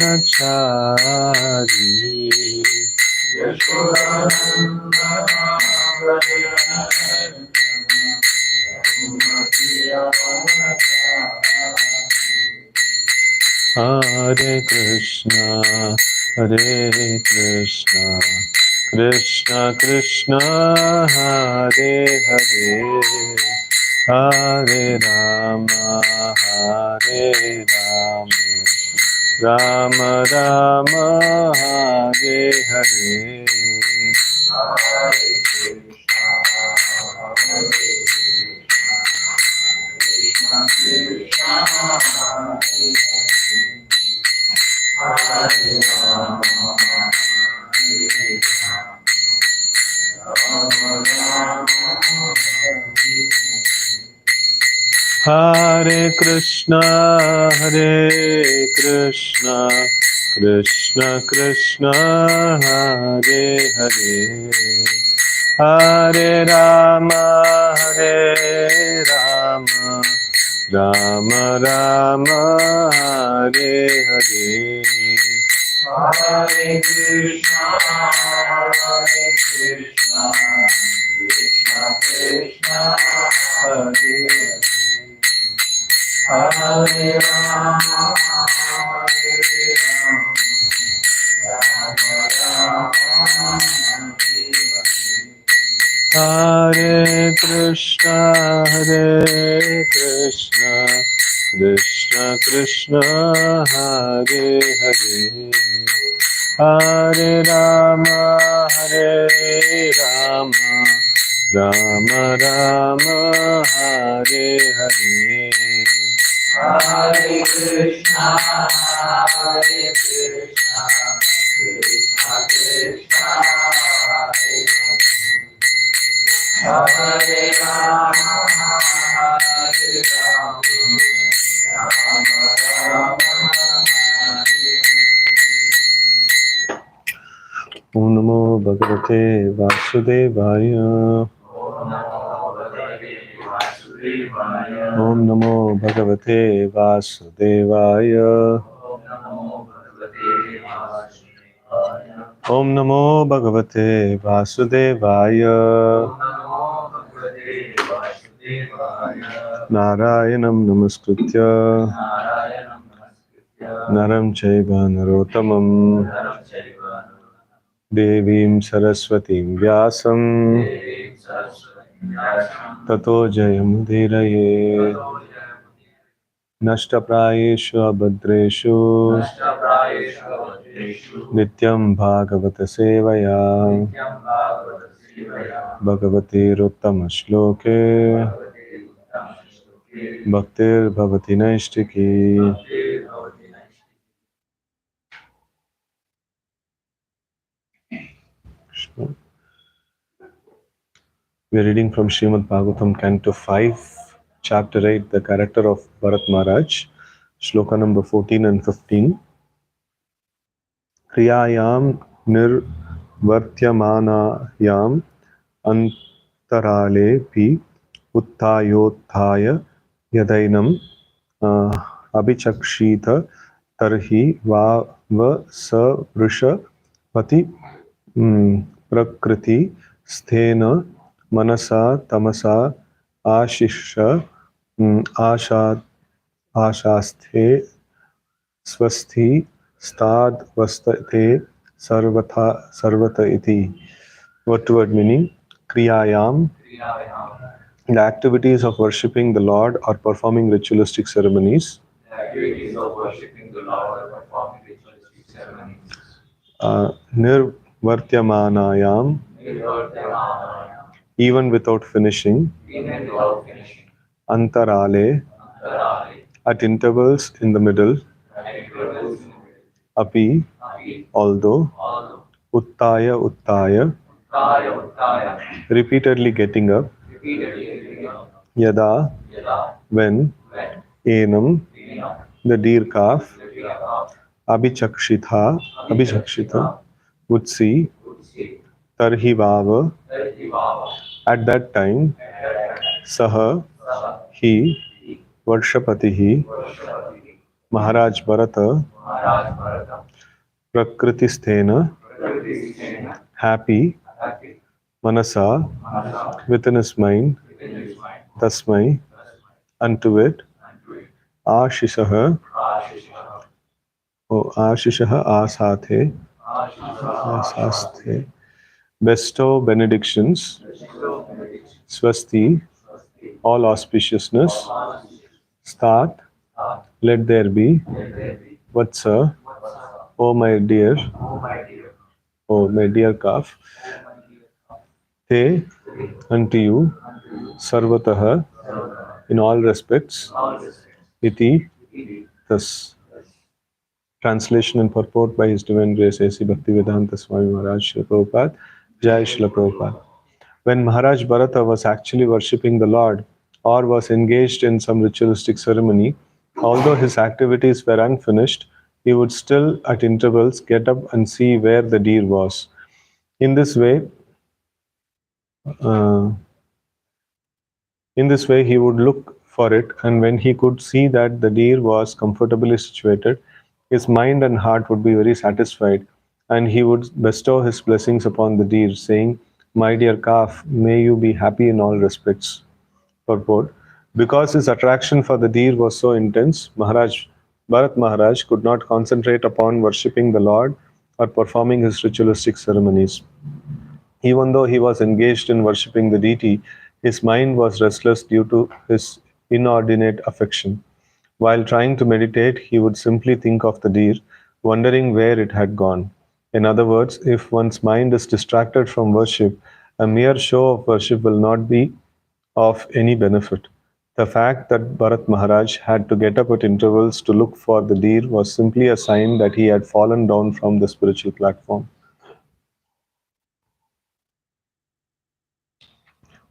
Hare Krishna, Krishna Krishna, Hare Hare, Hare Rama, Rama Rama, Hare Hare. Hare Krishna, Krishna Krishna, Hare Hare, Hare Rama, Rama Rama, Hare Hare. Hare Krishna, Krishna Krishna, Hare Hare Rama, Rama Rama, Hare Krishna, Krishna Krishna, Hare Hare, Hare Rama, Rama Rama, Hare Hare. Hare Krishna, Krishna Krishna, Hare Rama, Rama Rama. Om Namo Bhagavate Vasudevaya. Om Namo Bhagavate Vasudevaya. Om Namo Bhagavate Vasudevaya. Narayanam Namaskritya Naram Chaiva Narottamam Devim Saraswatim Vyasam Tato Jayamudiraye Nashtaprayeshu Abhadreshu Nityam Bhagavata Sevaya Bhagavate Rottama Shloke Bhaktir Bhavati Naishtiki. We are reading from Srimad Bhagavatam, Canto 5, Chapter 8, the character of Bharat Maharaj, Shloka number 14 and 15. Kriyayam nirvartyamanayam antarale pi uttayotthaya yadainam abhichakshita tarhi va sa vrusha pati prakriti sthena manasa tamasa ashisha ashasthe swasthi stad vastate sarvata iti. Word meaning: Kriyayam, the activities of worshipping the Lord or performing ritualistic ceremonies. Nirvartyamanayam, even without finishing. Antarale, at intervals in the middle. Api, although. Uttaya, repeatedly getting up. Yada, when. Enam, the deer calf. Abhichakshita, would see. Tarhi vava, at that time. Saha, he. Varshapatihi, Maharaj Bharata Maharaj Bharata Prakritisthena Prakriti Sena happy Happy Manasa Manasa within his mind within his mind Tasmai Tasmai unto it unto it Ashishaha Ashishaha Ashishaha Asathe Ashishaha Asasthe bestow benedictions Bestow benedictions Swasti Swasti all auspiciousness all auspicious start start let there be let there be Vatsa Vatsa O my dear O my dear O my dear calf O my dear Te Pray unto you unto you Sarvataha Sarvata in all in respects all respects iti Iti thus. thus Translation and purport by His Divine Grace A.C. Bhaktivedanta Swami Maharaj Srila Prabhupada Jai Srila Prabhupada. When Maharaj Bharata was actually worshipping the Lord or was engaged in some ritualistic ceremony, although his activities were unfinished, he would still at intervals get up and see where the deer was. In this way, uh, he would look for it, and when he could see that the deer was comfortably situated, his mind and heart would be very satisfied, and he would bestow his blessings upon the deer, saying, "My dear calf, may you be happy in all respects." Purport. Because his attraction for the deer was so intense, Bharat Maharaj could not concentrate upon worshipping the Lord or performing his ritualistic ceremonies. Even though he was engaged in worshipping the deity, his mind was restless due to his inordinate affection. While trying to meditate, he would simply think of the deer, wondering where it had gone. In other words, if one's mind is distracted from worship, a mere show of worship will not be of any benefit. The fact that Bharat Maharaj had to get up at intervals to look for the deer was simply a sign that he had fallen down from the spiritual platform.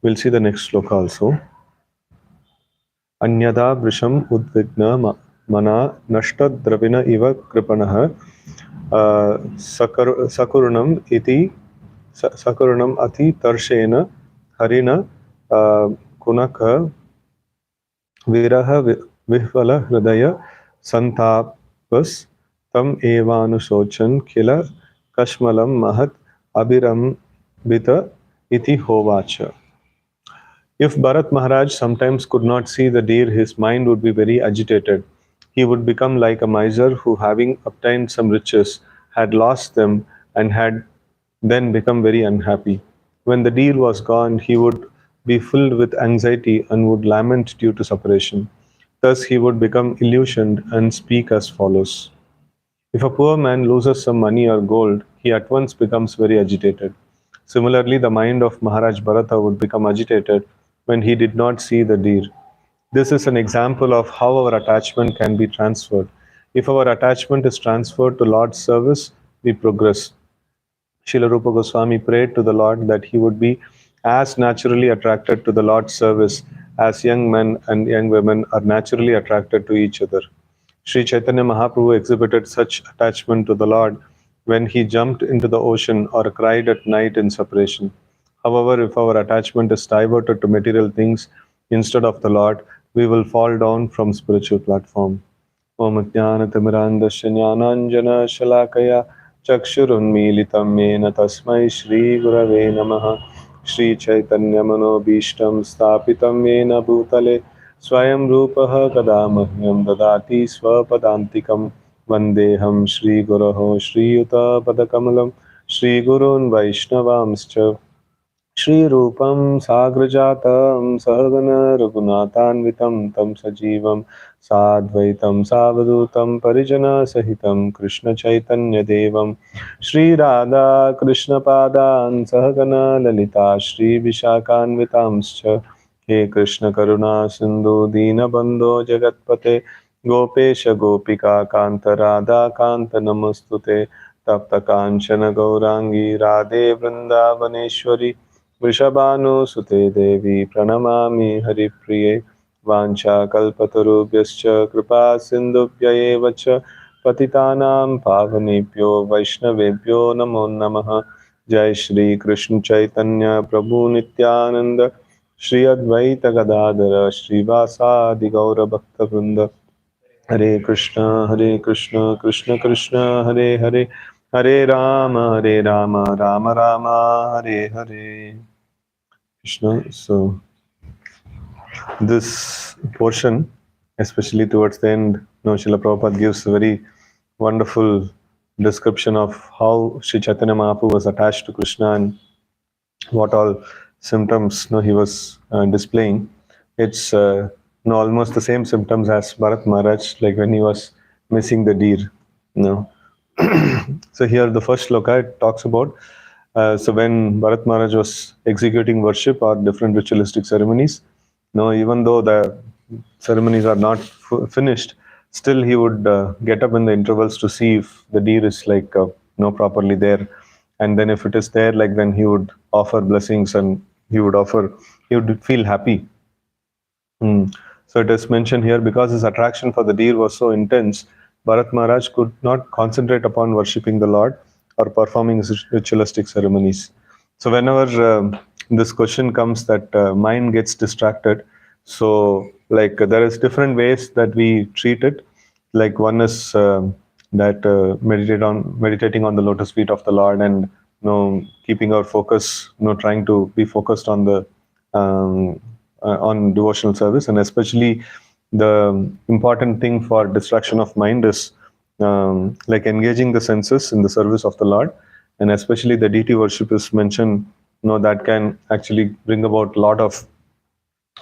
We'll see the next sloka also. अन्यदा वृषम् उद्विग्न मना नष्टद्रविण इव कृपणः सकरुणम् इति सकरुणम् अतितर्षेण हरिण कुनक विरह विह्वल हृदय संतापस् तम एवानुशोचन किल कश्मलं महत् अभिरंबित इति होवाच. If Bharat Maharaj sometimes could not see the deer, his mind would be very agitated. He would become like a miser who, having obtained some riches, had lost them and had then become very unhappy. When the deer was gone, he would be filled with anxiety and would lament due to separation. Thus, he would become illusioned and speak as follows. If a poor man loses some money or gold, he at once becomes very agitated. Similarly, the mind of Maharaj Bharata would become agitated when he did not see the deer. This is an example of how our attachment can be transferred. If our attachment is transferred to Lord's service, we progress. Srila Rupa Goswami prayed to the Lord that he would be as naturally attracted to the Lord's service as young men and young women are naturally attracted to each other. Sri Chaitanya Mahaprabhu exhibited such attachment to the Lord when he jumped into the ocean or cried at night in separation. However, if our attachment is diverted to material things instead of the Lord, we will fall down from spiritual platform. ॐ ज्ञानतिमिरान्धस्य ज्ञानाञ्जनशलाकया चक्षुरुन्मीलितं येन तस्मै श्रीगुरवे नमः. श्रीचैतन्यमनोभीष्टं स्थापितं येन भूतले स्वयं रूपः कदा मह्यं ददाति स्वपदान्तिकं. वन्देऽहं श्रीगुरोः श्रीयुतपदकमलं श्रीगुरून् वैष्णवांश्च श्रीरूपं साग्रजातं सहगण रघुनाथान्वितं तं सजीवं साद्वैतं सावधूतं परिजनसहितं कृष्णचैतन्यदेवं श्रीराधा कृष्णपादान् सहगण ललिता श्रीविशाखान्वितांश्च हे कृष्णकरुणा सिन्धु दीनबन्धो जगत्पते गोपेश गोपिका कान्त राधा कान्त नमस्तुते तप्त काञ्चन गौराङ्गी राधे वृन्दावनेश्वरी वृषभानुसुते देवी प्रणमामि हरिप्रिये वाञ्छाकल्पतरुभ्यश्च कृपा सिन्धुभ्य एव च पतितानां पावनेभ्यो वैष्णवेभ्यो नमो नमः. जय श्री कृष्ण चैतन्य प्रभु नित्यानंद श्री अद्वैत गदाधर श्रीवासादि गौर भक्तवृंद. Hare Krishna, Krishna Krishna, Hare Hare, Hare Rama, Rama Rama, Hare Hare. Krishna. So this portion, especially towards the end, Srila Prabhupada gives a very wonderful description of how Sri Chaitanya Mahaprabhu was attached to Krishna and what all symptoms he was displaying. It's almost the same symptoms as Bharat Maharaj, like when he was missing the deer. You know. So here the first sloka it talks about so when Bharat Maharaj was executing worship or different ritualistic ceremonies, even though the ceremonies are not finished, still he would get up in the intervals to see if the deer is like properly there, and then if it is there, like then he would offer blessings and he would feel happy. So it is mentioned here because his attraction for the deer was so intense, Bharat Maharaj could not concentrate upon worshipping the Lord or performing his ritualistic ceremonies. So whenever this question comes that mind gets distracted, so like there is different ways that we treat it. Like one is that meditating on the lotus feet of the Lord and keeping our focus, trying to be focused on the on devotional service, and especially the important thing for distraction of mind is like engaging the senses in the service of the Lord, and especially the deity worship is mentioned. That can actually bring about a lot of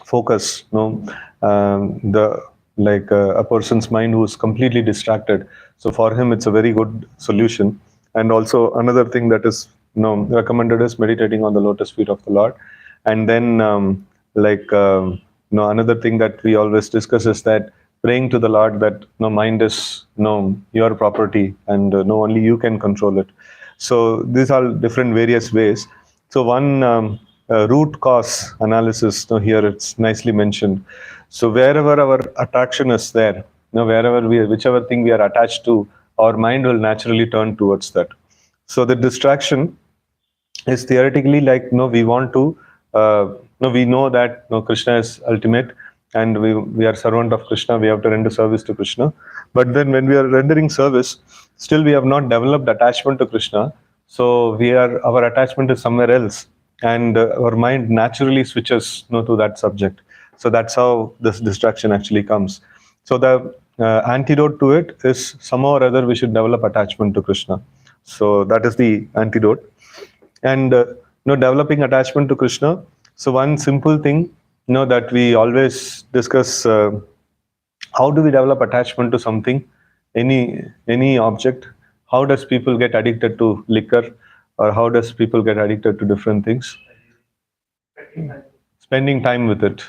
focus. The like a person's mind who is completely distracted. So for him, it's a very good solution. And also another thing that is recommended is meditating on the lotus feet of the Lord. And then another thing that we always discuss is that praying to the Lord that mind is your property and no only you can control it. So these are different various ways. So one root cause analysis here it's nicely mentioned. So wherever our attraction is there, whichever thing we are attached to, our mind will naturally turn towards that. So the distraction is theoretically like we want to we know that Krishna is ultimate and we are servant of Krishna, we have to render service to Krishna, but then when we are rendering service, still we have not developed attachment to Krishna, so our attachment is somewhere else, and our mind naturally switches to that subject. So that's how this distraction actually comes. So the antidote to it is somehow or other we should develop attachment to Krishna. So that is the antidote. And developing attachment to Krishna. So one simple thing that we always discuss, how do we develop attachment to something, any object? How does people get addicted to liquor, or how does people get addicted to different things? Spending time with it,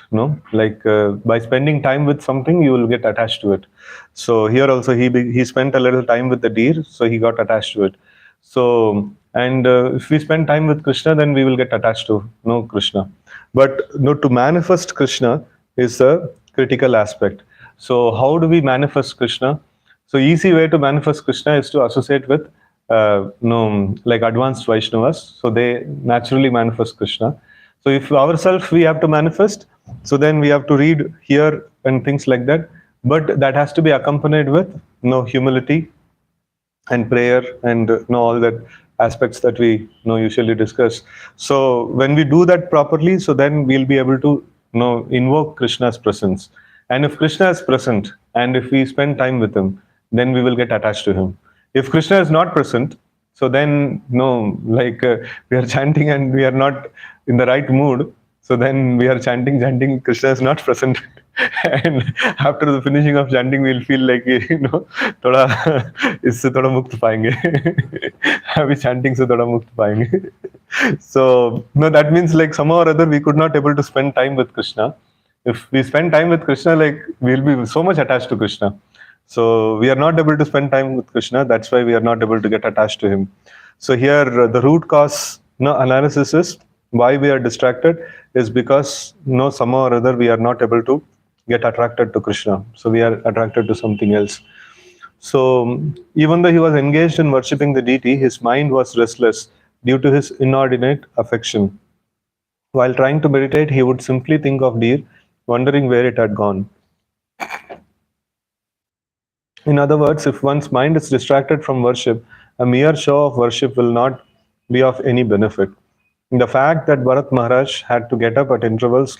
like by spending time with something you will get attached to it. So here also he spent a little time with the deer, so he got attached to it. So and if we spend time with Krishna, then we will get attached to Krishna. But to manifest Krishna is a critical aspect. So how do we manifest Krishna? So easy way to manifest Krishna is to associate with like advanced Vaishnavas, so they naturally manifest Krishna. So if ourselves we have to manifest, so then we have to read, hear, and things like that. But that has to be accompanied with humility and prayer and all that aspects that we usually discuss. So when we do that properly, so then we'll be able to invoke Krishna's presence. And if Krishna is present and if we spend time with him, then we will get attached to him. If Krishna is not present, so then like we are chanting and we are not in the right mood, so then we are chanting, Krishna is not present. And after the finishing of chanting, we'll feel like, थोड़ा इससे थोड़ा मुक्त पाएंगे. अभी chanting से थोड़ा मुक्त पाएंगे. So no, that means like somehow or other we could not able to spend time with Krishna. If we spend time with Krishna, like we'll be so much attached to Krishna. So we are not able to spend time with Krishna. That's why we are not able to get attached to him. So here the root cause analysis is why we are distracted is because somehow or other we are not able to get attracted to Krishna. So we are attracted to something else. So even though he was engaged in worshipping the deity, his mind was restless due to his inordinate affection. While trying to meditate, he would simply think of deer, wondering where it had gone. In other words, if one's mind is distracted from worship, a mere show of worship will not be of any benefit. The fact that Bharat Maharaj had to get up at intervals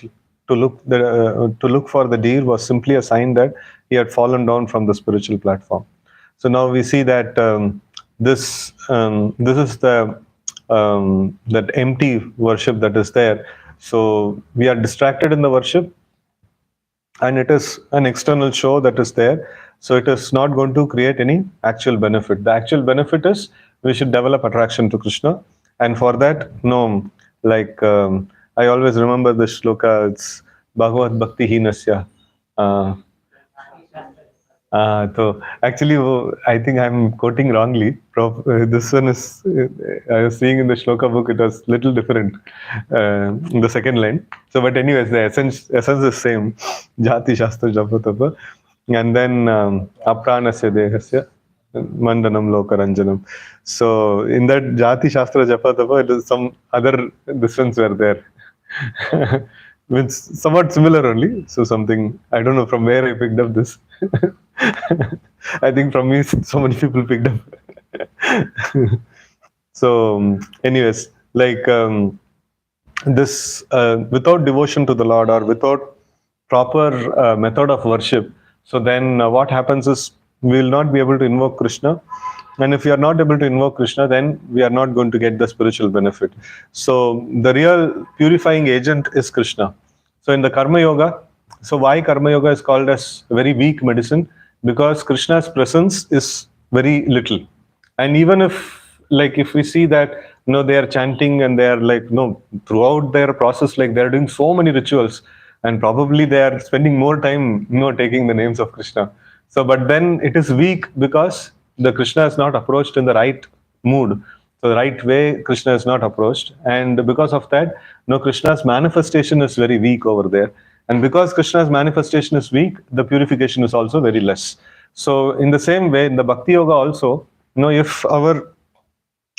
to look for the deer was simply a sign that he had fallen down from the spiritual platform. So now we see that this is the that empty worship that is there. So we are distracted in the worship, and it is an external show that is there, so it is not going to create any actual benefit. The actual benefit is we should develop attraction to Krishna, and for that, no, like I always remember this shloka. It's Bhagavad Bhakti Hinasya. uh, so actually, I think I'm quoting wrongly. This one is, I was seeing in the shloka book, it was little different in the second line. So, but anyways, the essence is same. Jati Shastra Japa Tapa. And then Apranasya Dehasya Mandanam Lokaranjanam. So, in that Jati Shastra Japa Tapa, it is some other difference were there. It's somewhat similar only. So something, I don't know from where I picked up this. I think from me, so many people picked up. So, anyways, like this, without devotion to the Lord or without proper method of worship, so then what happens is we will not be able to invoke Krishna. And if we are not able to invoke Krishna, then we are not going to get the spiritual benefit. So the real purifying agent is Krishna. So in the Karma Yoga, so why Karma Yoga is called as very weak medicine? Because Krishna's presence is very little. And even if we see that they are chanting and they are like throughout their process, like they are doing so many rituals, and probably they are spending more time taking the names of Krishna. So but then it is weak because the Krishna is not approached in the right mood. So the right way Krishna is not approached, and because of that, Krishna's manifestation is very weak over there. And because Krishna's manifestation is weak, the purification is also very less. So in the same way, in the Bhakti Yoga also, if our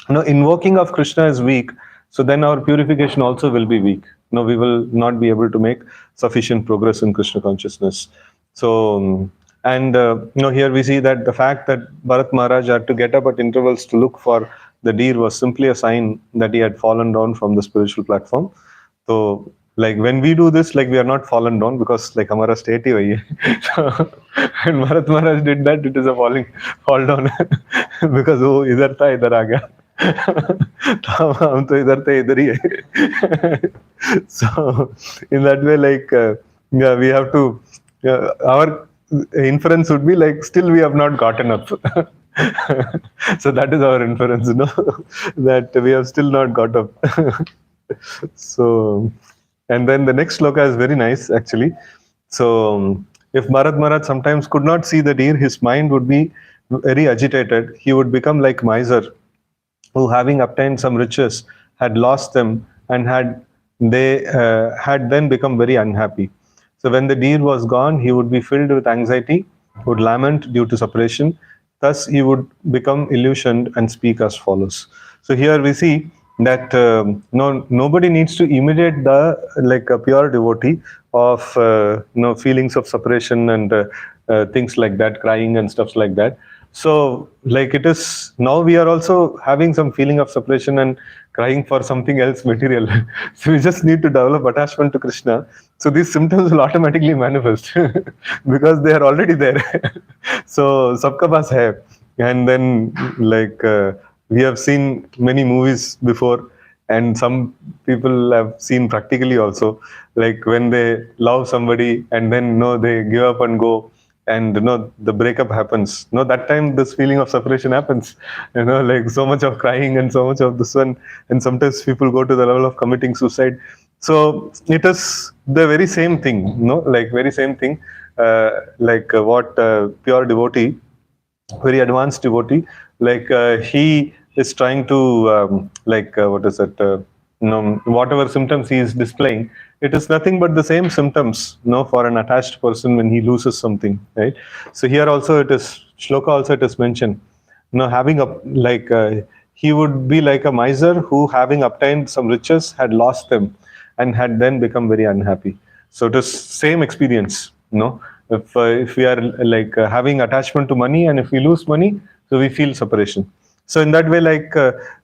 invoking of Krishna is weak, so then our purification also will be weak. We will not be able to make sufficient progress in Krishna consciousness. So, and here we see that the fact that Bharat Maharaj had to get up at intervals to look for the deer was simply a sign that he had fallen down from the spiritual platform. So, like when we do this, like we are not fallen down because like हमारा state ही वही है. So, and Bharat Maharaj did that, it is a fall down because वो इधर था इधर आ गया. हम तो इधर थे इधर ही है. So in that way, like yeah, we have to our inference would be like still we have not gotten up. So that is our inference, that we have still not got up. So, and then the next sloka is very nice actually. So if Bharat Maharaj sometimes could not see the deer, his mind would be very agitated. He would become like miser, who having obtained some riches had lost them, and had then become very unhappy. So when the deer was gone, he would be filled with anxiety, would lament due to separation. Thus he would become illusioned and speak as follows. So here we see that nobody needs to imitate the like a pure devotee of feelings of separation and things like that, crying and stuff like that. So like it is now we are also having some feeling of separation and crying for something else material. So we just need to develop attachment to Krishna. So these symptoms will automatically manifest because they are already there. So sabka paas hai. And then like we have seen many movies before, and some people have seen practically also, like when they love somebody and then they give up and go, and the breakup happens, that time this feeling of separation happens, like so much of crying and so much of this one, and sometimes people go to the level of committing suicide. So it is the very same thing, like very same thing, like what pure devotee, very advanced devotee, like he is trying to like what is it whatever symptoms he is displaying, it is nothing but the same symptoms for an attached person when he loses something, right? So here also it is shloka also it is mentioned, having a like he would be like a miser who having obtained some riches had lost them and had then become very unhappy. So it is same experience, if we are like having attachment to money, and if we lose money, so we feel separation. So in that way, like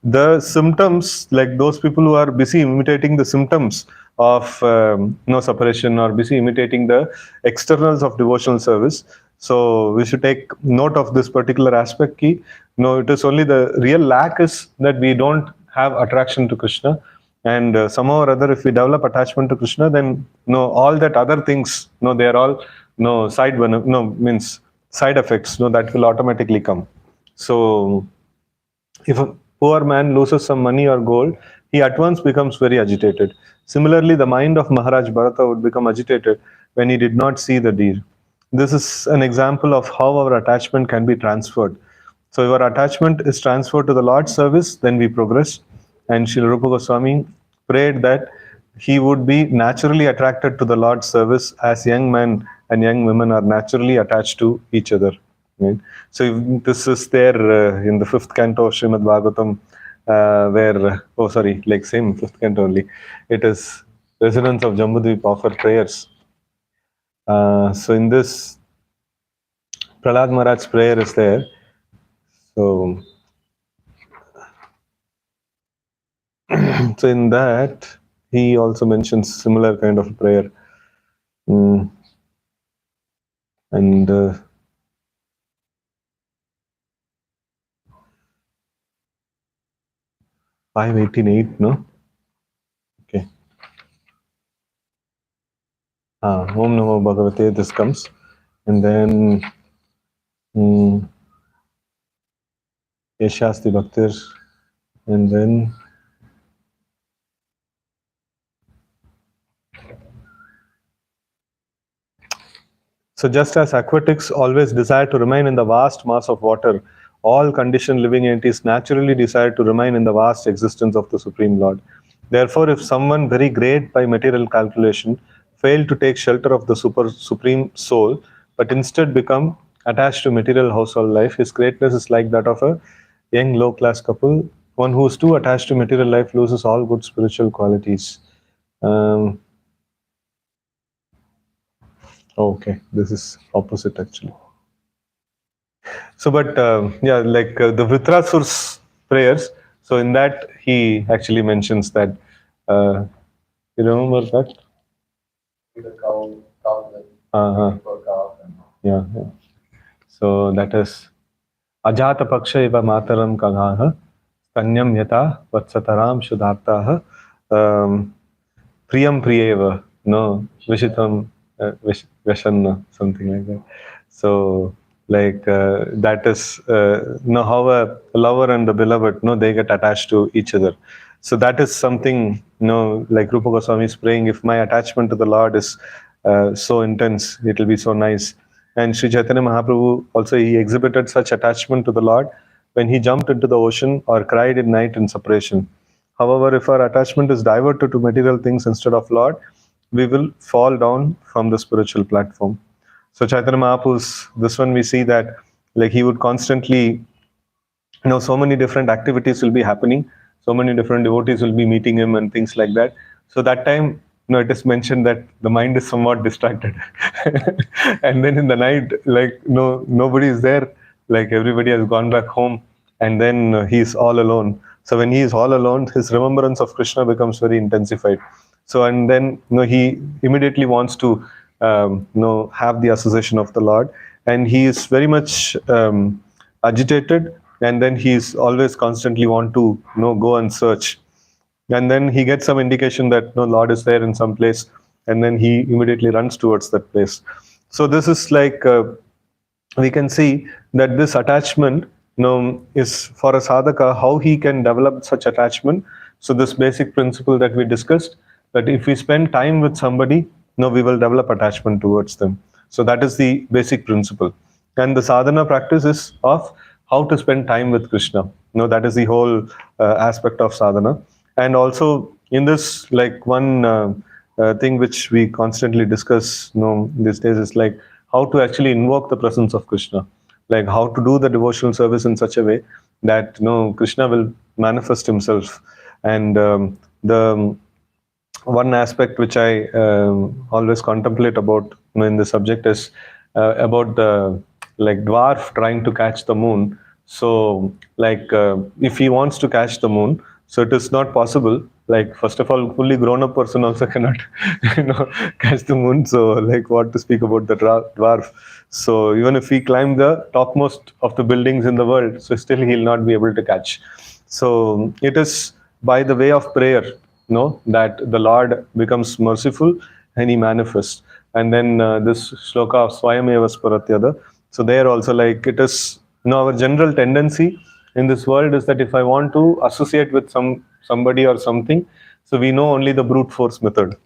the symptoms, like those people who are busy imitating the symptoms of separation, or busy imitating the externals of devotional service. So we should take note of this particular aspect. Key, no, it is only the real lack is that we don't have attraction to Krishna, and somehow or other, if we develop attachment to Krishna, then no, all that other things, no, they are all no side no means side effects, no, that will automatically come. So if a poor man loses some money or gold, he at once becomes very agitated. Similarly, the mind of Maharaj Bharata would become agitated when he did not see the deer. This is an example of how our attachment can be transferred. So, if our attachment is transferred to the Lord's service, then we progress. And Srila Rupa Goswami prayed that he would be naturally attracted to the Lord's service as young men and young women are naturally attached to each other. Right? So this is there in the fifth canto of Srimad Bhagavatam, where like same fifth canto only. It is residents of Jambudvip offer prayers. So in this, Prahlad Maharaj's prayer is there. So, so in that, he also mentions similar kind of prayer. And 588, no? Okay. Om Namo Bhagavate, this comes. And then Yeshasti Bhaktir. And then so just as aquatics always desire to remain in the vast mass of water, all conditioned living entities naturally desire to remain in the vast existence of the Supreme Lord. Therefore, if someone very great by material calculation failed to take shelter of the Supreme Soul, but instead become attached to material household life, his greatness is like that of a young low-class couple. One who is too attached to material life loses all good spiritual qualities. Okay, this is opposite actually. So, but yeah, like the Vritrasur's prayers. So in that he actually mentions that. You remember that? The cow, Yeah. So that is Ajata Paksha Iva Mataram Kagaha Kanyam Yata Vatsataram Shudartaha Priyam Priyeva, no, Vishitam Veshanna, something like that. So, like that is how a lover and the beloved, they get attached to each other. So that is something, like Rupa Goswami is praying, if my attachment to the Lord is so intense, it will be so nice. And Sri Chaitanya Mahaprabhu also, he exhibited such attachment to the Lord when he jumped into the ocean or cried at night in separation. However, if our attachment is diverted to material things instead of Lord, we will fall down from the spiritual platform. So Chaitanya Mahaprabhu's, this one we see that like he would constantly, so many different activities will be happening, so many different devotees will be meeting him and things like that. So that time, it is mentioned that the mind is somewhat distracted. And then in the night, like nobody is there, like everybody has gone back home, and then he is all alone. So when he is all alone, his remembrance of Krishna becomes very intensified. So and then he immediately wants to have the association of the Lord, and he is very much agitated, and then he's always constantly want to go and search, and then he gets some indication that no Lord is there in some place, and then he immediately runs towards that place. So this is like we can see that this attachment is for a sadhaka, how he can develop such attachment. So this basic principle that we discussed, that if we spend time with somebody, we will develop attachment towards them. So that is the basic principle. And the sadhana practice is of how to spend time with Krishna. That is the whole aspect of sadhana. And also in this, like one thing which we constantly discuss these days is like how to actually invoke the presence of Krishna, like how to do the devotional service in such a way that Krishna will manifest himself. And the one aspect which I always contemplate about in the subject is about the like dwarf trying to catch the moon. So like if he wants to catch the moon, so it is not possible. Like first of all, fully grown up person also cannot catch the moon. So like what to speak about the dwarf. So even if he climb the topmost of the buildings in the world, so still he'll not be able to catch. So it is by the way of prayer, that the Lord becomes merciful and he manifests. And then this shloka of Swayameva Sparatyada. So there also, like, it is, our general tendency in this world is that if I want to associate with somebody or something, so we know only the brute force method,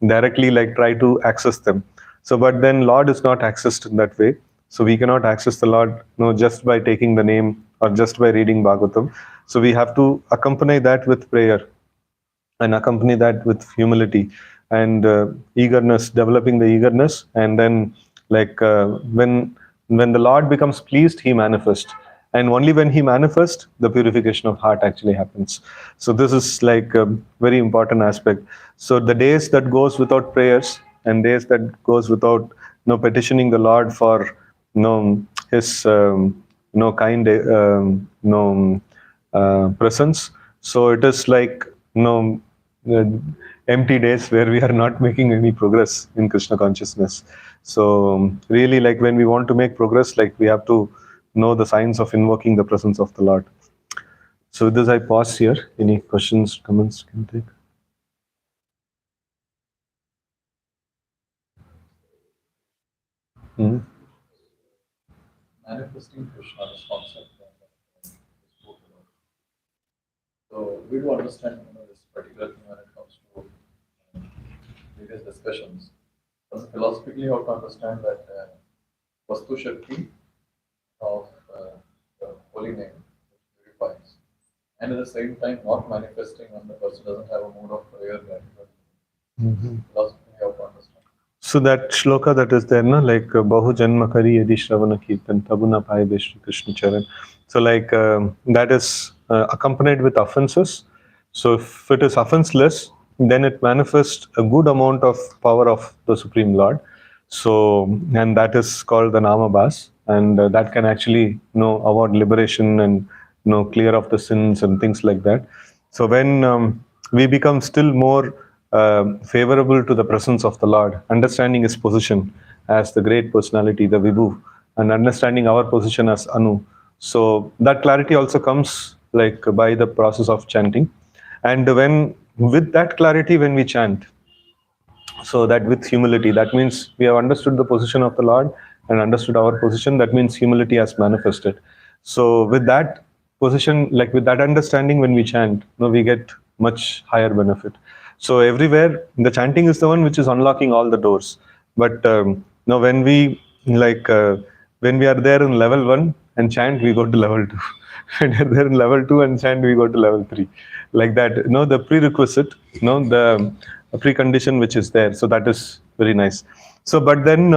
directly like try to access them. So but then Lord is not accessed in that way. So we cannot access the Lord, just by taking the name or just by reading Bhagavatam. So we have to accompany that with prayer and accompany that with humility and eagerness, developing the eagerness. And then like when the Lord becomes pleased, he manifests. And only when he manifests, the purification of heart actually happens. So this is like a very important aspect. So the days that goes without prayers and days that goes without petitioning the Lord for his kind presence, so it is like uh, empty days where we are not making any progress in Krishna consciousness. So really, like when we want to make progress, like we have to know the signs of invoking the presence of the Lord. So with this, I pause here. Any questions, comments can take? Manifesting Krishna, this concept that we spoke about. So we do understand this particular thing when it comes to various discussions. But philosophically, how to understand that Vastu Shakti of the holy name which purifies, and at the same time not manifesting when the person doesn't have a mood of prayer. Philosophically, how to understand. So that shloka that is there, like Bahu Janma Kari Yadi Shravana Kirtan Tabuna Pai Shri Krishna Charan. So like that is accompanied with offenses. So if it is offenseless, then it manifests a good amount of power of the Supreme Lord. So, and that is called the Namabhas, and that can actually award liberation and clear of the sins and things like that. So when we become still more favorable to the presence of the Lord, understanding his position as the great personality, the Vibhu, and understanding our position as Anu. So that clarity also comes like by the process of chanting. And when with that clarity, when we chant, so that with humility, that means we have understood the position of the Lord and understood our position. That means humility has manifested. So with that position, like with that understanding, when we chant, we get much higher benefit. So everywhere the chanting is the one which is unlocking all the doors. But when we like when we are there in level 1 and chant, we go to level 2. When you're there in level 2 and chant, we go to level 3. Like that, the prerequisite, the precondition which is there. So that is very nice. So but then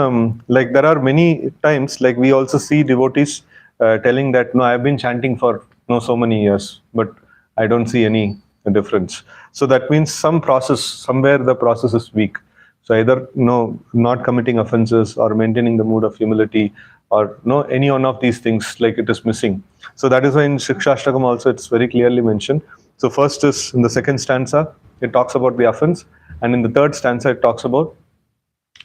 like there are many times like we also see devotees telling that no, I've been chanting for so many years, but I don't see any difference. So that means some process, somewhere the process is weak. So either not committing offenses or maintaining the mood of humility, or any one of these things, like it is missing. So that is why in Shikshashtakam also it's very clearly mentioned. So first is in the second stanza, it talks about the offense, and in the third stanza it talks about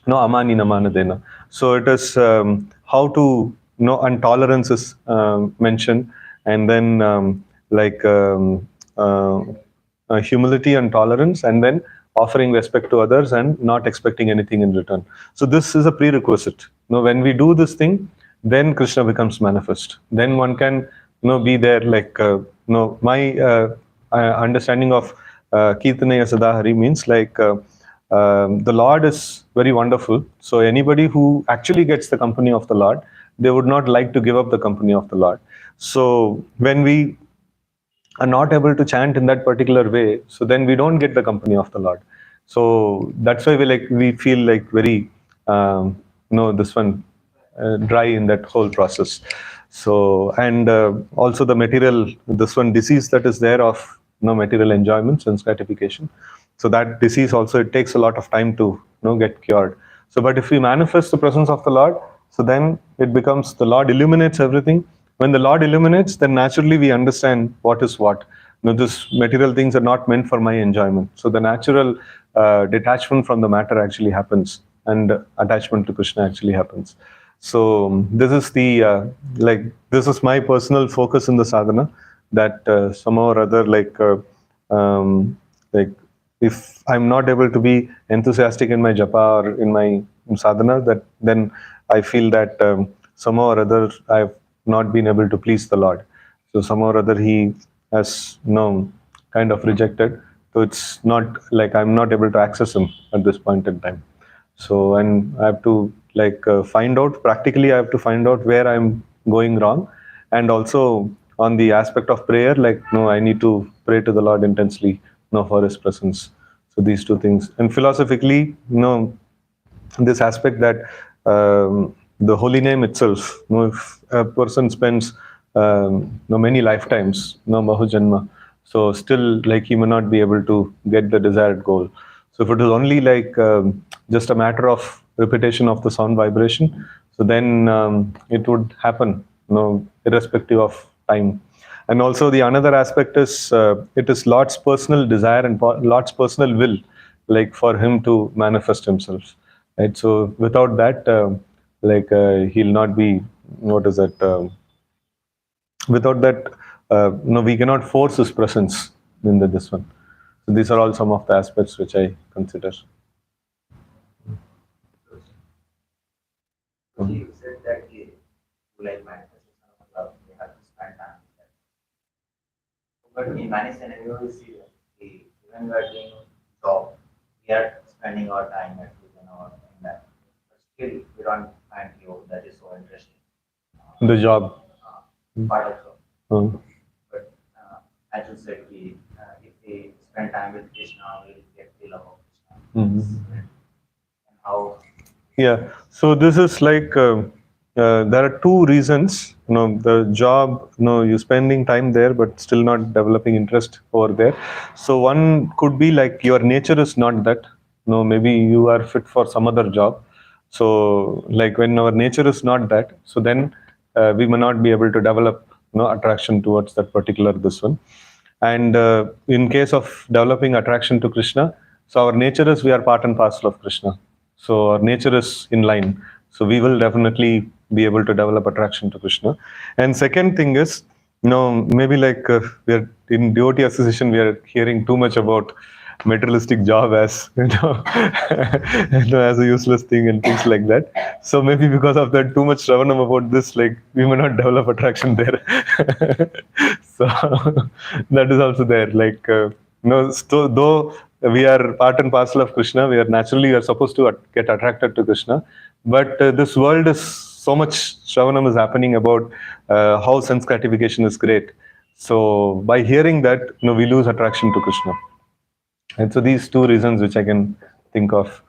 amani namanadena. So it is how to and tolerance is mentioned, and then humility and tolerance, and then offering respect to others and not expecting anything in return. So this is a prerequisite. When we do this thing, then Krishna becomes manifest. Then one can be there, like my understanding of Kirtanaya Sadahari means like the Lord is very wonderful. So anybody who actually gets the company of the Lord, they would not like to give up the company of the Lord. So when we are not able to chant in that particular way, so then we don't get the company of the Lord. So that's why we feel like very this one dry in that whole process. So and also the material, this one disease that is there of material enjoyment, sense gratification. So that disease also, it takes a lot of time to get cured. So but if we manifest the presence of the Lord, So then it becomes the Lord illuminates everything. When the Lord illuminates, then naturally we understand what is what. This material things are not meant for my enjoyment. So the natural detachment from the matter actually happens, and attachment to Krishna actually happens. So this is the this is my personal focus in the sadhana, that somehow or other um, like if I'm not able to be enthusiastic in my japa or in my sadhana, that then I feel that somehow or other I've not been able to please the Lord. So somehow or other He has kind of rejected. So it's not like I'm not able to access Him at this point in time. So, and I have to find out practically. I have to find out where I'm going wrong, and also on the aspect of prayer, like no, I need to pray to the Lord intensely, for His presence. So these two things, and philosophically, this aspect that the holy name itself, if a person spends many lifetimes, bahujanma, so still like he may not be able to get the desired goal. So if it is only just a matter of repetition of the sound vibration, so then it would happen, irrespective of time. And also the another aspect is it is Lord's personal desire and Lord's personal will, like for Him to manifest Himself, right? So without that, He'll not be, what is that? Without that, no, we cannot force His presence in this one. So these are all some of the aspects which I consider. You said that like manifestation of love, we have to spend time with that. But in many scenarios, we see that even we are doing job, we are spending our time at or in that. But still, we don't find you that is so interesting. The job. Part of job. But as you said, if we spend time with Krishna, we will get the love of Krishna. And how? Yeah. So this is there are two reasons. The job, you spending time there, but still not developing interest over there. So one could be like your nature is not that. Maybe you are fit for some other job. So like when our nature is not that, so then we may not be able to develop attraction towards that particular this one. And in case of developing attraction to Krishna, so our nature is we are part and parcel of Krishna. So our nature is in line. So we will definitely be able to develop attraction to Krishna. And second thing is, maybe we are in devotee association, we are hearing too much about materialistic job as as a useless thing and things like that. So maybe because of that too much shravanam about this, like we may not develop attraction there. So that is also there. Though we are part and parcel of Krishna, we are supposed to get attracted to Krishna. But this world is so much shravanam is happening about how sense gratification is great. So by hearing that, we lose attraction to Krishna. And so these two reasons which I can think of.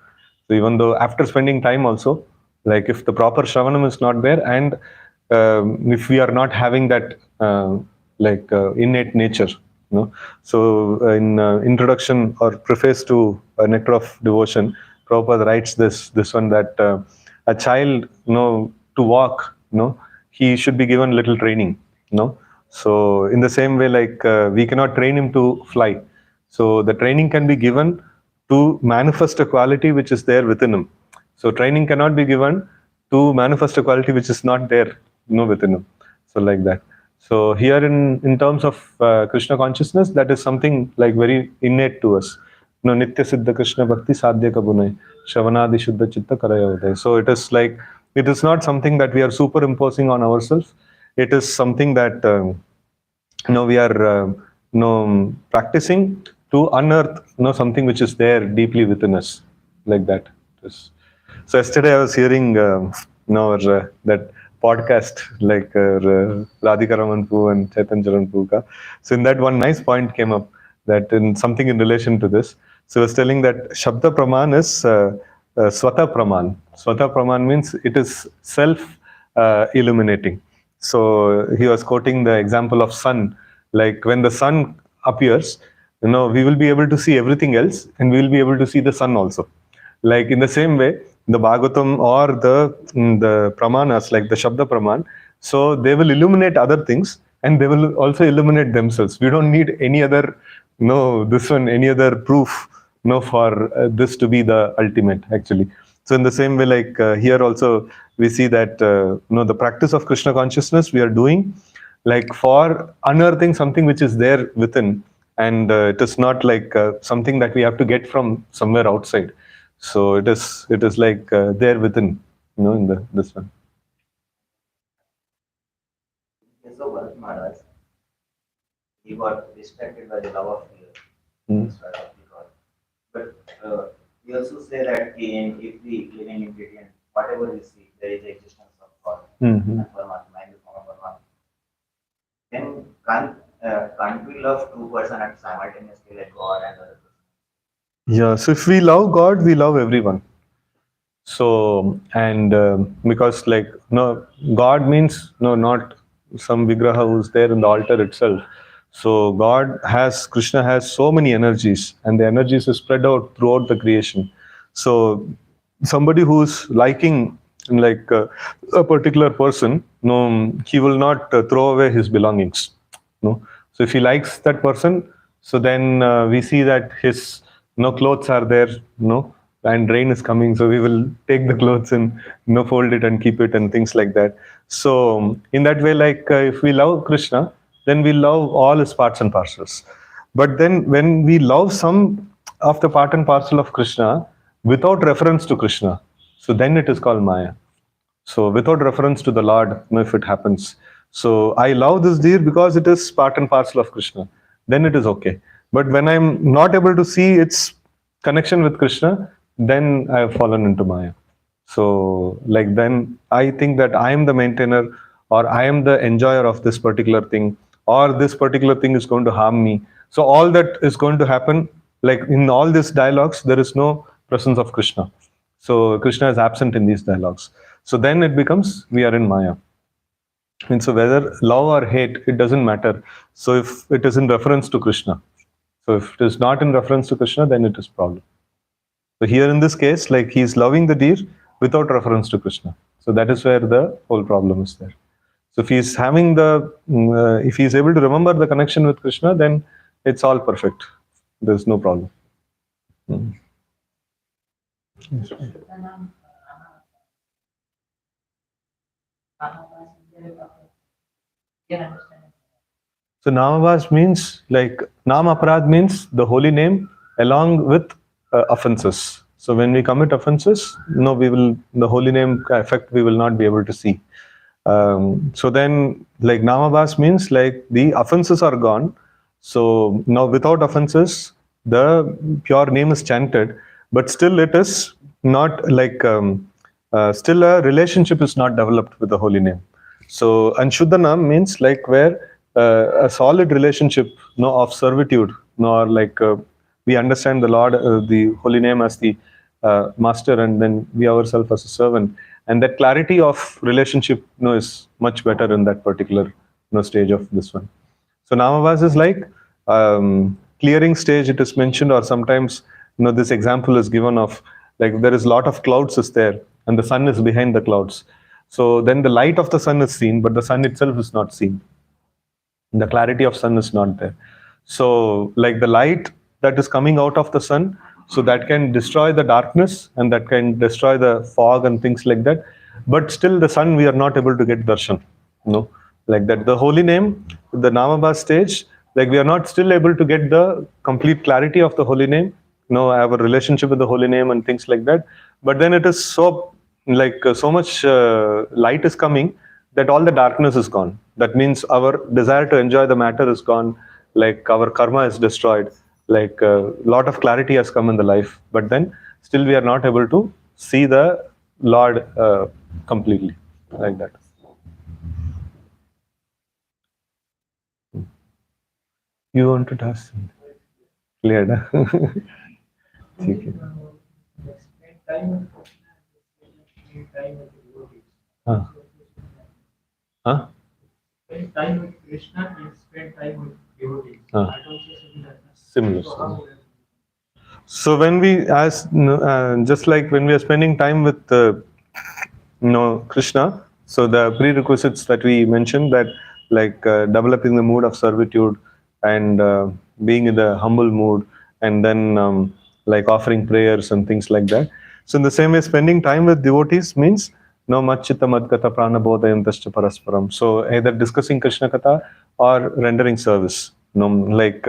So even though after spending time also, like if the proper shravanam is not there, and if we are not having that innate nature, so in introduction or preface to Nectar of Devotion, Prabhupada writes this one that a child, to walk, he should be given little training, So in the same way, we cannot train him to fly. So the training can be given to manifest a quality which is there within him. So training cannot be given to manifest a quality which is not there, within him. So like that. So here in terms of Krishna consciousness, that is something like very innate to us. Nitya Siddha Krishna Bhakti Sadhya Kabunai, Shavanadi Shuddha Chitta Karaya Uday. So it is it is not something that we are superimposing on ourselves. It is something that we are practicing to unearth something which is there deeply within us, like that. So yesterday I was hearing that podcast Radhika Ramanpu and Chaitanya Charanpuka. So in that one nice point came up, that in something in relation to this. So I was telling that Shabda Praman is Swata Praman. Swata Praman means it is self illuminating. So he was quoting the example of sun. Like when the sun appears, we will be able to see everything else, and we will be able to see the sun also. Like in the same way, the Bhagavatam or the Pramanas, like the Shabda Praman. So they will illuminate other things and they will also illuminate themselves. We don't need any other, no, this one, any other proof, no, for this to be the ultimate, actually. So in the same way, like here also, we see that, the practice of Krishna consciousness we are doing, like for unearthing something which is there within, and it is not like something that we have to get from somewhere outside. So it is like there within, in the this one. Yes, so Bharat Maharaj, he got distracted by the love of fear. Mm. Instead of the God. But we also say that if we live in ingredient, whatever we see, there is the existence of God Mhm. and Paramatma in the form of Paramatma. Then can't we love two persons at simultaneously like God and other person? Yeah. So if we love God, we love everyone. So, and because like no, God means no, not some vigraha who's there in the altar itself. So God has, Krishna has so many energies, and the energies are spread out throughout the creation. So somebody who's liking like a particular person, no, he will not throw away his belongings. No, so if he likes that person, so then we see that his no clothes are there, no, and rain is coming, so we will take the clothes and fold it and keep it and things like that. So in that way, like if we love Krishna, then we love all his parts and parcels. But then when we love some of the part and parcel of Krishna without reference to Krishna, so then it is called Maya. So without reference to the Lord, if it happens. So I love this deer because it is part and parcel of Krishna. Then it is okay. But when I'm not able to see its connection with Krishna, then I have fallen into Maya. So like then I think that I am the maintainer, or I am the enjoyer of this particular thing, or this particular thing is going to harm me. So all that is going to happen, like in all these dialogues, there is no presence of Krishna. So Krishna is absent in these dialogues. So then it becomes we are in Maya. And so whether love or hate, it doesn't matter. So if it is in reference to Krishna, so if it is not in reference to Krishna, then it is problem. So here in this case, like he is loving the deer without reference to Krishna. So that is where the whole problem is there. So if he is having if he is able to remember the connection with Krishna, then it's all perfect. There's no problem. Mm. So Namavas means like Nam Aparad means the holy name along with offenses. So when we commit offenses, no, we will the holy name effect we will not be able to see. So then like Namavas means like the offenses are gone. So now without offenses, the pure name is chanted, but still it is not like still a relationship is not developed with the holy name. So Anshuddhanam means like where a solid relationship, no, of servitude, nor like we understand the Lord, the holy name as the master, and then we ourselves as a servant, and that clarity of relationship, is much better in that particular, stage of this one. So Namavas is like clearing stage. It is mentioned, or sometimes this example is given of like there is a lot of clouds is there, and the sun is behind the clouds. So then the light of the sun is seen, but the sun itself is not seen. The clarity of sun is not there. So like the light that is coming out of the sun, so that can destroy the darkness and that can destroy the fog and things like that. But still the sun we are not able to get darshan, no, like that the holy name, the namabha stage, like we are not still able to get the complete clarity of the holy name, our relationship with the holy name and things like that. But then it is so like so much light is coming that all the darkness is gone. That means our desire to enjoy the matter is gone, like our karma is destroyed, like a lot of clarity has come in the life, but then still we are not able to see the Lord completely, like that. You wanted to ask something? Clear, ना? ठीक है. हाँ. हाँ. Spend time with Krishna and spend time with devotees. हाँ. That also similar. Similar. So how would it So when we, just like when we are spending time with Krishna, so the prerequisites that we mentioned, that like developing the mood of servitude and being in the humble mood, and then like offering prayers and things like that. So in the same way, spending time with devotees means no machita madkata prana bodhayantascha parasparam. So either discussing Krishna katha or rendering service. Like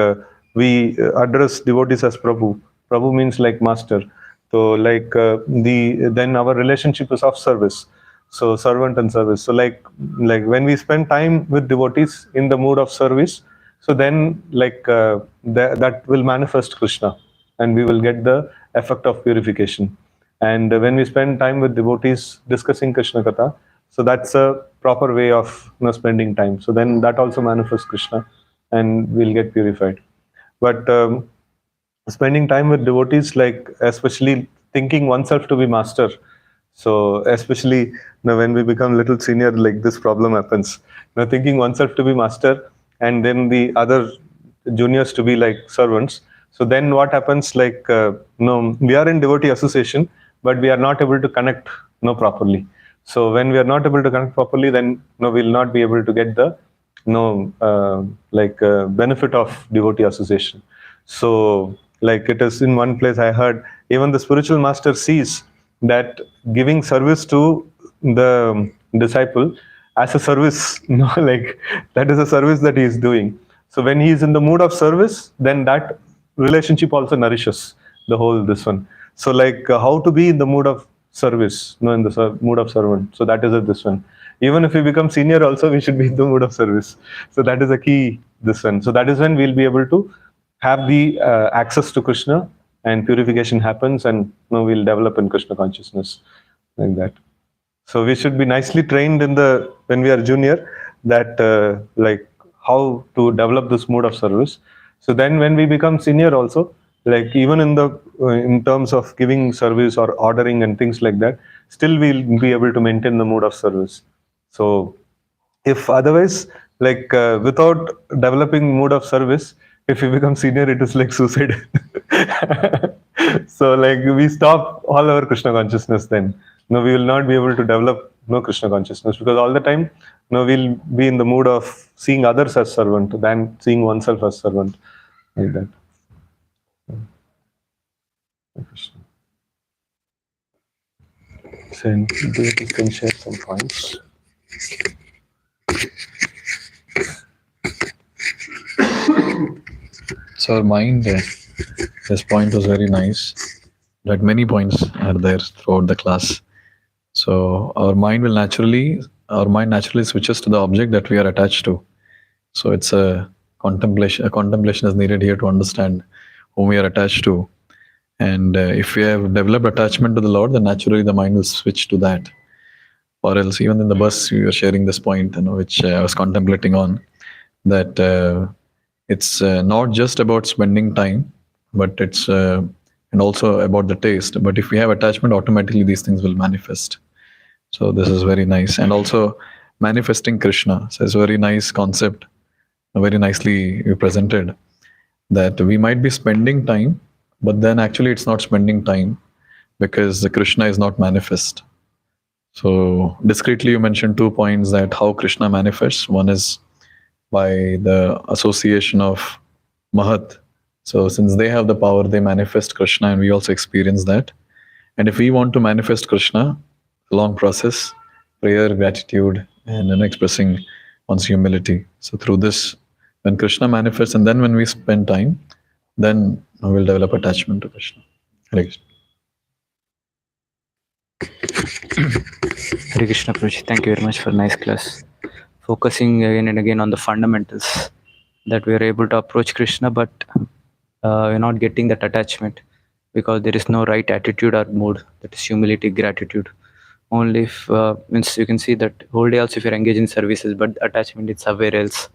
we address devotees as Prabhu. Prabhu means like master. So like then our relationship is of service. So servant and service. So like when we spend time with devotees in the mood of service, so then like that will manifest Krishna, and we will get the effect of purification. And when we spend time with devotees discussing Krishna Katha, so that's a proper way of spending time. So then that also manifests Krishna, and we'll get purified. But spending time with devotees, like especially thinking oneself to be master. So especially when we become little senior, like this problem happens. Thinking oneself to be master, and then the other juniors to be like servants. So then what happens? Like we are in devotee association, but we are not able to connect properly. So when we are not able to connect properly, then we'll not be able to get the benefit of devotee association. So like it is in one place I heard, even the spiritual master sees that giving service to the disciple as a service, like that is a service that he is doing. So when he is in the mood of service, then that relationship also nourishes the whole this one. So like how to be in the mood of service, in the mood of servant. So that is this one. Even if we become senior, also we should be in the mood of service. So that is a key this one. So that is when we'll be able to have the access to Krishna, and purification happens, and we'll develop in Krishna consciousness, like that. So we should be nicely trained in the when we are junior, that like how to develop this mode of service. So then when we become senior also, like even in the in terms of giving service or ordering and things like that, still we'll be able to maintain the mode of service. So if otherwise, like without developing mode of service, if we become senior, it is like suicide. So like we stop all our Krishna consciousness, then we will not be able to develop Krishna consciousness, because all the time we'll be in the mood of seeing others as servant than seeing oneself as servant, like that. Krishna. So you can share some points. So our mind, this point was very nice. That many points are there throughout the class. So our mind naturally switches to the object that we are attached to. So it's a contemplation. A contemplation is needed here to understand whom we are attached to. And if we have developed attachment to the Lord, then naturally the mind will switch to that. Or else, even in the bus, we were sharing this point, which I was contemplating on, that it's not just about spending time, but it's and also about the taste. But if we have attachment, automatically these things will manifest. So this is very nice, and also manifesting Krishna. So it's a very nice concept, very nicely you presented. That we might be spending time, but then actually it's not spending time because the Krishna is not manifest. So discreetly you mentioned 2 points that how Krishna manifests. One is by the association of Mahat. So since they have the power, they manifest Krishna, and we also experience that. And if we want to manifest Krishna, long process, prayer, gratitude, and then expressing one's humility. So through this, when Krishna manifests, and then when we spend time, then we'll develop attachment to Krishna. Hare Krishna. Hare Krishna Prabhuji, thank you very much for nice class. Focusing again and again on the fundamentals, that we are able to approach Krishna, but we're not getting that attachment because there is no right attitude or mood, that is humility, gratitude. Only if means you can see that whole day also if you're engaged in services, but attachment is somewhere else,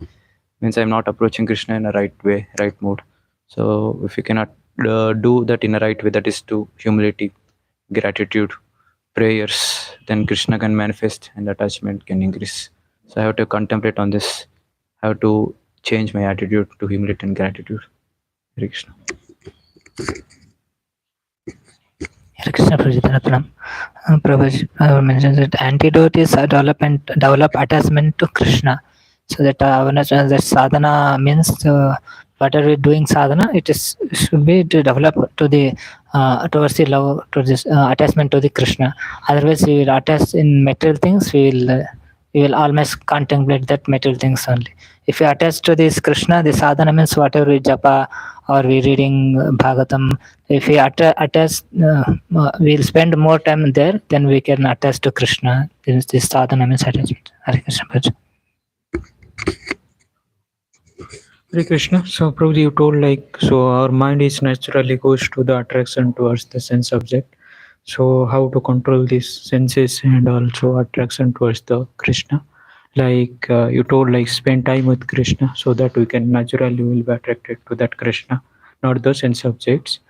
means I'm not approaching Krishna in a right way, right mood. So if you cannot do that in a right way, that is to humility, gratitude, prayers, then Krishna can manifest and attachment can increase. So I have to contemplate on this. I have to change my attitude to humility and gratitude. Hare Krishna. Krishna Prabhuji, Prabhuji mentions that antidote is develop attachment to Krishna. So that that sadhana means whatever we're doing sadhana, should be to develop to the towards the love, to this attachment to the Krishna. Otherwise, we will attach in material things. We will always contemplate that material things only. If we attach to this Krishna, the sadhana means whatever we japa or we reading Bhagavatam. If we attach, we'll spend more time there, then we can attach to Krishna. This sadhana means attachment. Hare Krishna Prabhuji. Hare Krishna. So Prabhuji, you told so our mind is naturally goes to the attraction towards the sense object. So how to control these senses and also attraction towards the Krishna? You told spend time with Krishna so that we can naturally will be attracted to that Krishna, not the sense objects.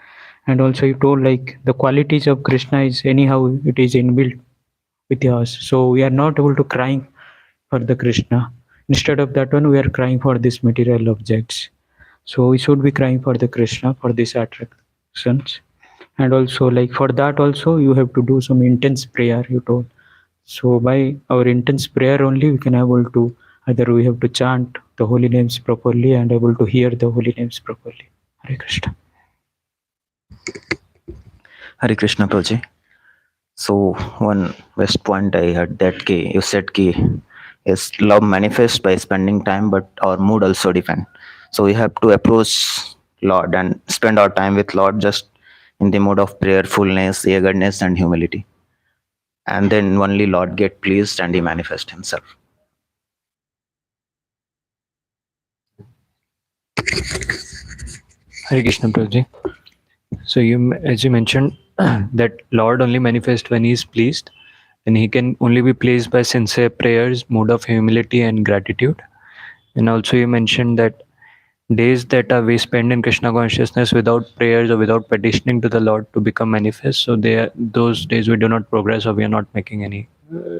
And also you told the qualities of Krishna is anyhow it is inbuilt with us. So we are not able to crying for the Krishna. Instead of that one, we are crying for these material objects. So we should be crying for the Krishna for these attractions. And also for that also you have to do some intense prayer, you told. So by our intense prayer only we can able to either we have to chant the holy names properly and able to hear the holy names properly. Hare Krishna. Hare Krishna Prabhuji. So one best point I heard that you said yes, love manifests by spending time, but our mood also depend. So we have to approach Lord and spend our time with Lord just in the mode of prayerfulness, eagerness, and humility. And then only Lord get pleased and He manifest Himself. Hare Krishna Prabhuji. So as you mentioned, that Lord only manifests when He is pleased, and He can only be pleased by sincere prayers, mood of humility and gratitude. And also you mentioned that days that we spend in Krishna consciousness without prayers or without petitioning to the Lord to become manifest, so those days we do not progress or we are not making any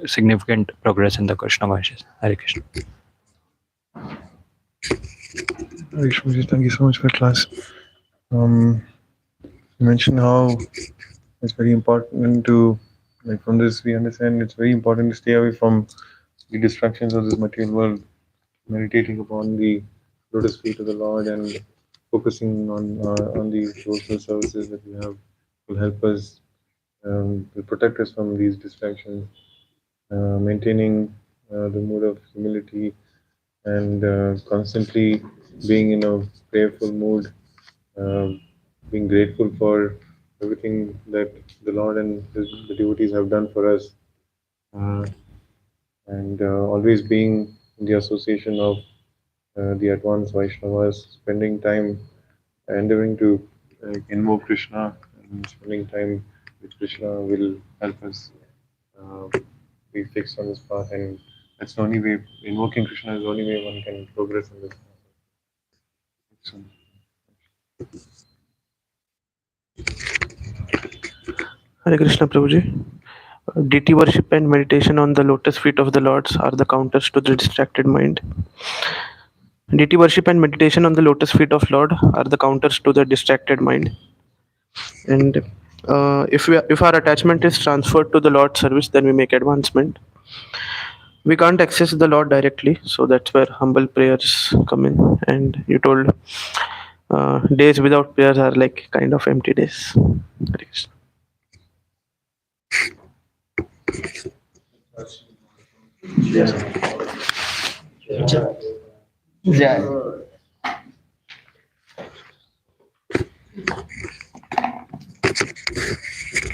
significant progress in the Krishna consciousness. Hare Krishna. Thank you so much for class. You mentioned how it's very important to, from this we understand it's very important to stay away from the distractions of this material world, meditating upon the lotus feet of the Lord and focusing on the social services that we have will help us, will protect us from these distractions, maintaining the mood of humility and constantly being in a prayerful mood, being grateful for everything that the Lord and the devotees have done for us, and always being in the association of the advanced Vaishnavas, spending time endeavoring to invoke Krishna and spending time with Krishna will help us be fixed on this path, and that's the only way. Invoking Krishna is the only way one can progress in this path. Hare Krishna Prabhuji. Deity worship and meditation on the lotus feet of the Lords are the counters to the distracted mind. Deity worship and meditation on the lotus feet of Lord are the counters to the distracted mind. And if our attachment is transferred to the Lord's service, then we make advancement. We can't access the Lord directly, so that's where humble prayers come in. And you told days without prayers are like kind of empty days. Hare Krishna. Jai.